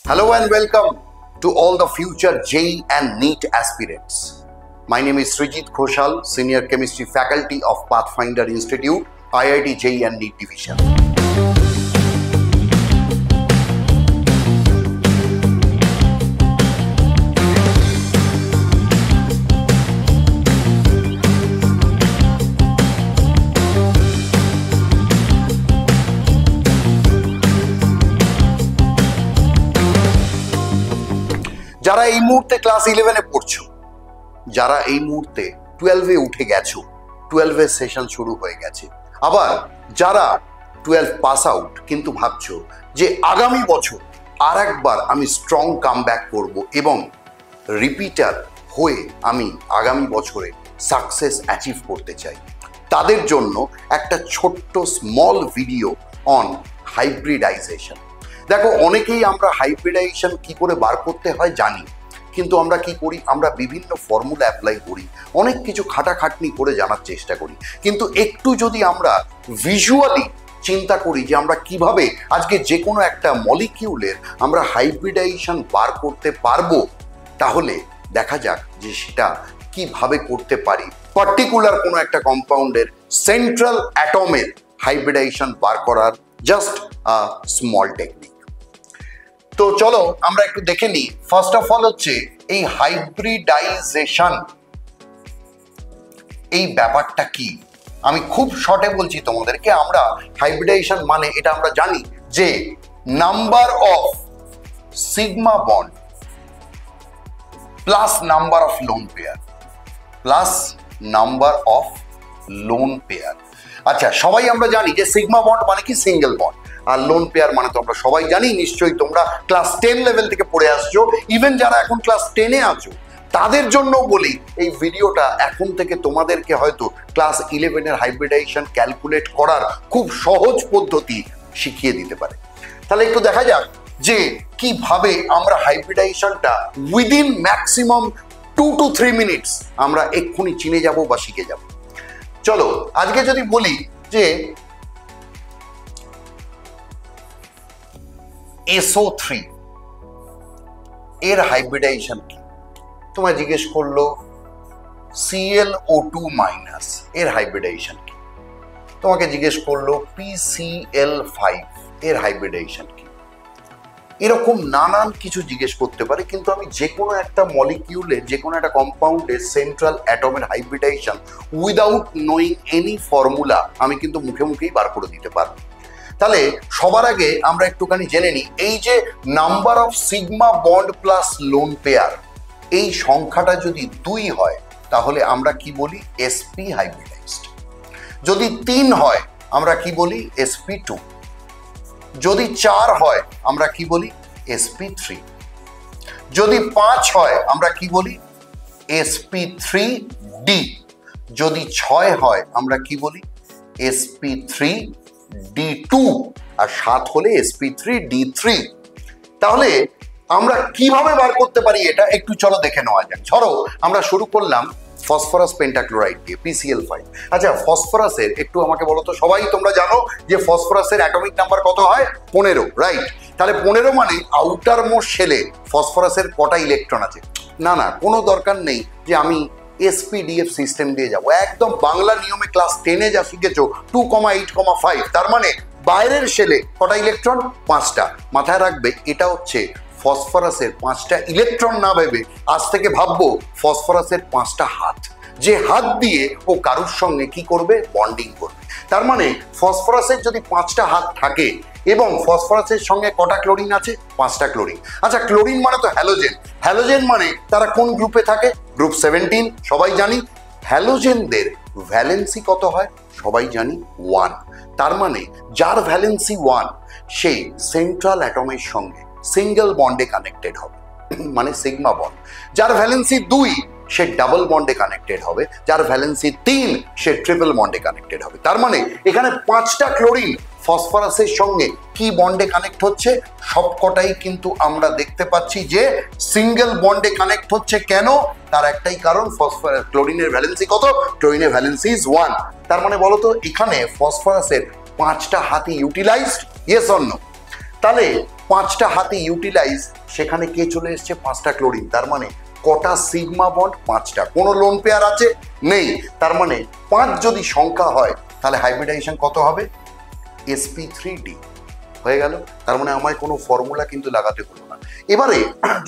Hello and welcome to all the future JEE and NEET aspirants. My name is Srijit Khoshal, Senior Chemistry Faculty of Pathfinder Institute, IIT JEE and NEET Division. যারা এই মুহূর্তে class 11 এ পড়ছো, যারা এই মুহূর্তে 12 এ উঠে গেছো, 12 এর সেশন শুরু হয়ে গেছে, আবার যারা 12 পাস আউট কিন্তু ভাবছো যে আগামী বছর আরেকবার আমি স্ট্রং কামব্যাক করব এবং রিপিটার হয়ে আমি আগামী বছরে সাকসেস অ্যাচিভ করতে চাই, তাদের জন্য একটা ছোট্ট স্মল ভিডিও অন হাইব্রিডাইজেশন। দেখো, অনেকেই আমরা হাইব্রিডাইজেশন কি করে বার করতে হয় জানি, কিন্তু আমরা কি করি, আমরা বিভিন্ন ফর্মুলা অ্যাপ্লাই করি, অনেক কিছু খাটাখাটনি করে জানার চেষ্টা করি, কিন্তু একটু যদি আমরা ভিজুয়ালি চিন্তা করি যে আমরা কিভাবে আজকে যে কোনো একটা মলিকিউলের আমরা হাইব্রিডাইজেশন বার করতে পারবো, তাহলে দেখা যাক যে সেটা কিভাবে করতে পারি। পার্টিকুলার কোনো একটা কম্পাউন্ডের সেন্ট্রাল অ্যাটমের হাইব্রিডাইজেশন বার করার জাস্ট আ স্মল টেকনিক। তো চলো আমরা একটু দেখে নিই। ফার্স্ট অফ অল হচ্ছে এই হাইব্রিডাইজেশন, এই ব্যাপারটা কি আমি খুব শর্টে বলছি তোমাদেরকে। আমরা হাইব্রিডাইজেশন মানে এটা আমরা জানি যে number of sigma bond plus number of lone pair plus number of lone pair. আচ্ছা, সবাই আমরা জানি যে সিগমা বন্ড মানে কি সিঙ্গেল বন্ড, আর লোন পেয়ার মানে তো আমরা সবাই জানি, নিশ্চয়ই তোমরা ক্লাস 10 লেভেল থেকে পড়ে আসছো। ইভেন যারা এখন ক্লাস 10 এ আছো তাদের জন্য বলি, এই ভিডিওটা এখন থেকে তোমাদেরকে হয়তো ক্লাস 11 এর হাইব্রিডাইজেশন ক্যালকুলেট করার খুব সহজ পদ্ধতি শিখিয়ে দিতে পারে। তাহলে একটু দেখা যাক যে কিভাবে আমরা হাইব্রিডাইজেশনটা উইদিন ম্যাক্সিমাম 2 to 3 মিনিটস আমরা এক্ষুনি চিনে যাব বা শিখে যাব। চলো আজকে যদি বলি যে SO3 এর হাইব্রিডাইজেশন কি, তোমায় জিজ্ঞেস করলো ClO2 মাইনাস এর হাইব্রিডাইজেশন কি, তোমাকে জিজ্ঞেস করলো PCl5 এর হাইব্রিডাইজেশন কি, এরকম নানান কিছু জিজ্ঞেস করতে পারে। কিন্তু আমি যে কোনো একটা মলিকিউলের, যে কোনো একটা কম্পাউন্ডের সেন্ট্রাল অ্যাটমের hybridization without knowing any formula আমি কিন্তু মুখে মুখেই বার করে দিতে পারবো। তাহলে সবার আগে আমরা একটুখানি জেনে নিই, এই যে number of sigma bond plus lone pair, এই সংখ্যাটা যদি 2 হয় তাহলে আমরা কি বলি, sp হাইব্রিডাইজড। যদি 3 হয় আমরা কি বলি, sp2। যদি 4 হয় আমরা কি বলি, sp3। যদি 5 হয় আমরা কি বলি, sp3d। যদি 6 হয় আমরা কি বলি, sp3d2। আর 7 হলে sp3d3। তাহলে আমরা কিভাবে বার করতে পারি এটা একটু চলো দেখে নেওয়া যাক। ধরো আমরা শুরু করলাম ফসফরাস পেন্টাক্লোরাইড দিয়ে, PCl5। আচ্ছা, ফসফরাসের একটু আমাকে বলো তো, সবাই তোমরা জানো যে ফসফরাসের অ্যাটমিক নাম্বার কত হয়, 15, রাইট? তাহলে 15 মানে আউটার মোস্ট শেলে ফসফরাসের কটা ইলেকট্রন আছে? না না, কোনো দরকার নেই যে আমি SPDF সিস্টেম দিয়ে যাবো, একদম বাংলা নিয়মে ক্লাস 10 এ যা শিখেছো 2,8,5, তার মানে বাইরের শেলে কটা ইলেকট্রন, 5টা। মাথায় রাখবে এটা হচ্ছে ফসফরাসের 5টা ইলেকট্রন না ভেবে আজ থেকে ভাববো ফসফরাসের 5টা হাত, যে হাত দিয়ে ও কারুর সঙ্গে কি করবে, বন্ডিং করবে। তার মানে ফসফরাসের যদি 5টা হাত থাকে এবং ফসফরাসের সঙ্গে কটা ক্লোরিন আছে, 5টা ক্লোরিন। আচ্ছা, ক্লোরিন মানে তো হ্যালোজেন, হ্যালোজেন মানে তারা কোন গ্রুপে থাকে, গ্রুপ 17 সবাই জানি। হ্যালোজেনদের ভ্যালেন্সি কত হয় সবাই জানি, 1। তার মানে যার ভ্যালেন্সি 1 সেই সেন্ট্রাল অ্যাটমের সঙ্গে সিঙ্গেল বন্ডে কানেক্টেড হবে, মানে সিগমা বন্ড। যার ভ্যালেন্সি 2 সে ডাবল বন্ডে কানেক্টেড হবে, যার ভ্যালেন্সি 3 সে ট্রিপল বন্ডে কানেক্টেড হবে। তার মানে এখানে 5টা ক্লোরিন ফসফরাসের সঙ্গে কি বন্ডে কানেক্ট হচ্ছে, সবকটাই কিন্তু আমরা দেখতে পাচ্ছি যে সিঙ্গেল বন্ডে কানেক্ট হচ্ছে। কেন? তার একটাই কারণ, ক্লোরিনের ভ্যালেন্সি কত, ক্লোরিনের ভ্যালেন্সি ইজ 1। তার মানে বলতো এখানে ফসফরাসের 5টা হাতই ইউটিলাইজড, ইয়েস অর নো? তাহলে 5টা হাতে ইউটিলাইজ, সেখানে কে চলে এসছে 5টা ক্লোরিন। তার মানে কটা সিগমা বন্ড? 5টা। কোনো লোন পেয়ার আছে? নেই। তার মানে 5 যদি সংখ্যা হয় তাহলে হাইব্রিডাইজেশন কত হবে? sp3d হয়ে গেল। তার মানে আমায় কোনো ফর্মুলা কিন্তু লাগাতে হলো না। এবারে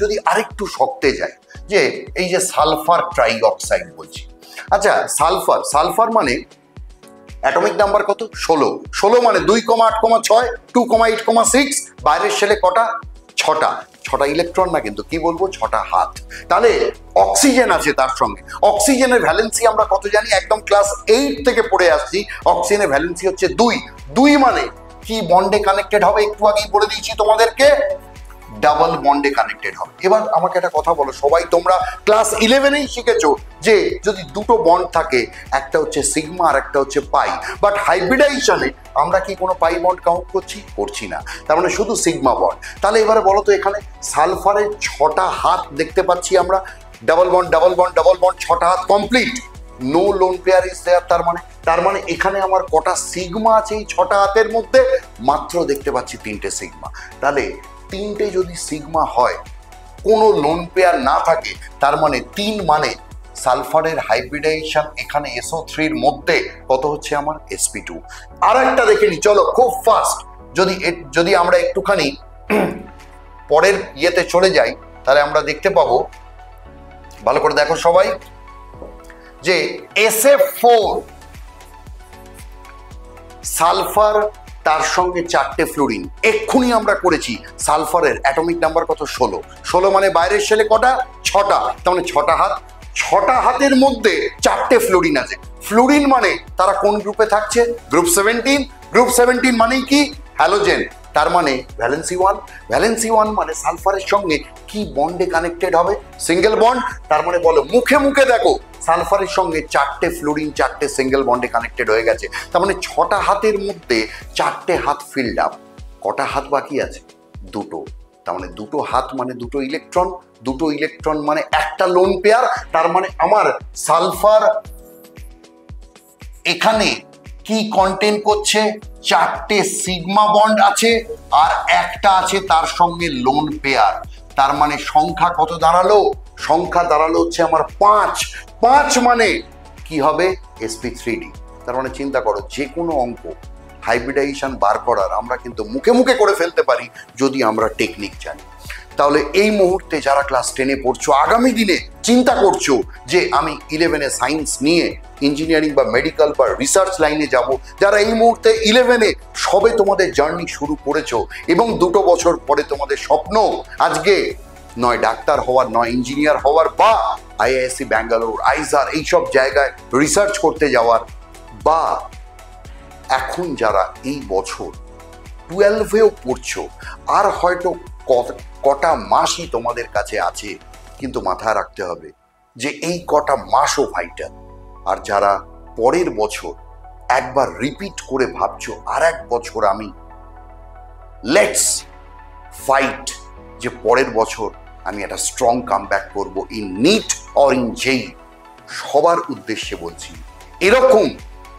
যদি আরেকটু শক্তে যায়, যে এই যে সালফার ট্রাইঅক্সাইড বলছি, আচ্ছা সালফার মানে অ্যাটমিক নাম্বার কত? 16। 16 মানে 2,8,6, 2,8,6, বাইরের শেলে কটা? 6টা। 6টা ইলেকট্রন না কিন্তু, কি বলবো, 6টা হাত। তাহলে অক্সিজেন আছে তার সঙ্গে। অক্সিজেনের ভ্যালেন্সি আমরা কত জানি? একদম ক্লাস 8 থেকে পড়ে আসছি। অক্সিজেনের ভ্যালেন্সি হচ্ছে 2। 2 মানে কি বন্ডে কানেক্টেড হবে? একটু আগেই বলে দিয়েছি তোমাদেরকে, ডাবল বন্ডে কানেক্টেড হবে। এবার আমাকে একটা কথা বলো, সবাই তোমরা ক্লাস 11-এই শিখেছো যে যদি দুটো বন্ড থাকে, একটা হচ্ছে সিগমা আর একটা হচ্ছে পাই, বাট হাইব্রিডাইজেশনে আমরা কি কোনো পাই বন্ড কাউন্ট করছি না, তার মানে শুধু সিগমা বন্ড। তাহলে এবারে বলো তো, এখানে সালফারের 6টা হাত দেখতে পাচ্ছি আমরা, double bond double bond double bond, 6টা হাত complete, no lone pair is there. তার মানে এখানে আমার কটা সিগমা আছে এই 6টা হাতের মধ্যে? মাত্র দেখতে পাচ্ছি 3টে সিগমা। তাহলে 3টে যদি সিগমা হয়, কোনো লোন পেয়ার না থাকে, তার মানে 3 মানে সালফারের হাইব্রিডাইজেশন এখানে SO3-র মধ্যে কত হচ্ছে আমার? sp2। আর একটা দেখে নি, চলো খুব ফাস্ট। যদি আমরা একটুখানি পরের ইয়েতে চলে যাই, তাহলে আমরা দেখতে পাবো, ভালো করে দেখো সবাই, যে SF4 সালফার, তার সঙ্গে 4টে ফ্লুরিন। এক্ষুনি আমরা করেছি, সালফারের অ্যাটমিক নাম্বার কত? 16। 16 মানে বাইরের শেলে কটা? 6টা। তার মানে 6টা হাত। 6টা হাতের মধ্যে 4টে ফ্লুরিন আছে। ফ্লুরিন মানে তারা কোন গ্রুপে থাকছে? গ্রুপ 17। গ্রুপ 17 মানেই কি? হ্যালোজেন। তার মানে ভ্যালেন্সি 1। ভ্যালেন্সি 1 মানে সালফারের সঙ্গে কি বন্ডে কানেক্টেড হবে? Single bond. তার মানে বলো, মুখে মুখে দেখো, সালফারের সঙ্গে 4টে ফ্লুরিন 4টে সিঙ্গেল বন্ডে কানেক্টেড হয়ে গেছে। তার মানে 6টা হাতের মধ্যে 4টে হাত ফিল্ড আপ। কটা হাত বাকি আছে? 2টো। তার মানে 2টো হাত মানে 2টো ইলেকট্রন। 2টো ইলেকট্রন মানে একটা লোন পেয়ার। তার মানে আমার সালফার এখানে কি কন্টেন করছে? 4টে সিগমা বন্ড আছে আর একটা আছে তার সঙ্গে লোন পেয়ার। তার মানে সংখ্যা কত দাঁড়ালো? সংখ্যা দাঁড়ালো হচ্ছে আমার 5। 5 মানে কি হবে? sp3d। তার মানে চিন্তা করো, যে কোনো অঙ্ক হাইব্রিডাইজেশন বার করার আমরা কিন্তু মুখে মুখে করে ফেলতে পারি যদি আমরা টেকনিক জানি। তাহলে এই মুহূর্তে যারা ক্লাস 10-এ পড়ছো, আগামী দিনে চিন্তা করছো যে আমি 11-এ সায়েন্স নিয়ে ইঞ্জিনিয়ারিং বা মেডিকেল বা রিসার্চ লাইনে যাব, যারা এই মুহূর্তে 11-এ সবে তোমাদের জার্নি শুরু করেছো এবং 2 বছর পরে তোমাদের স্বপ্ন আজকে নয় ডাক্তার হওয়ার, নয় ইঞ্জিনিয়ার হওয়ার, বা IISc ব্যাঙ্গালোর, আইজার এইসব জায়গায় রিসার্চ করতে যাওয়ার, বা এখন যারা এই বছর 12-এও পড়ছো, আর হয়তো কটা মাসই তোমাদের কাছে আছে, কিন্তু মাথায় রাখতে হবে যে এই কটা মাসও ভাইটাল। আর যারা পরের বছর একবার রিপিট করে ভাবছো আর এক বছর আমি, লেটস ফাইট, যে পরের বছর আমি একটা স্ট্রং কামব্যাক করব ইন নিট অর ইন জেই। সবার উদ্দেশ্যে বলছি, এরকম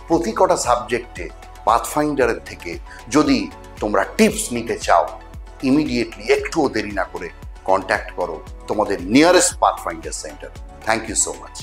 প্রতি কটা সাবজেক্টে পাথফাইন্ডারের থেকে যদি তোমরা টিপস নিতে চাও, ইমিডিয়েটলি একটুও দেরি না করে কন্ট্যাক্ট করো তোমাদের nearest Pathfinder centre. Thank you so much.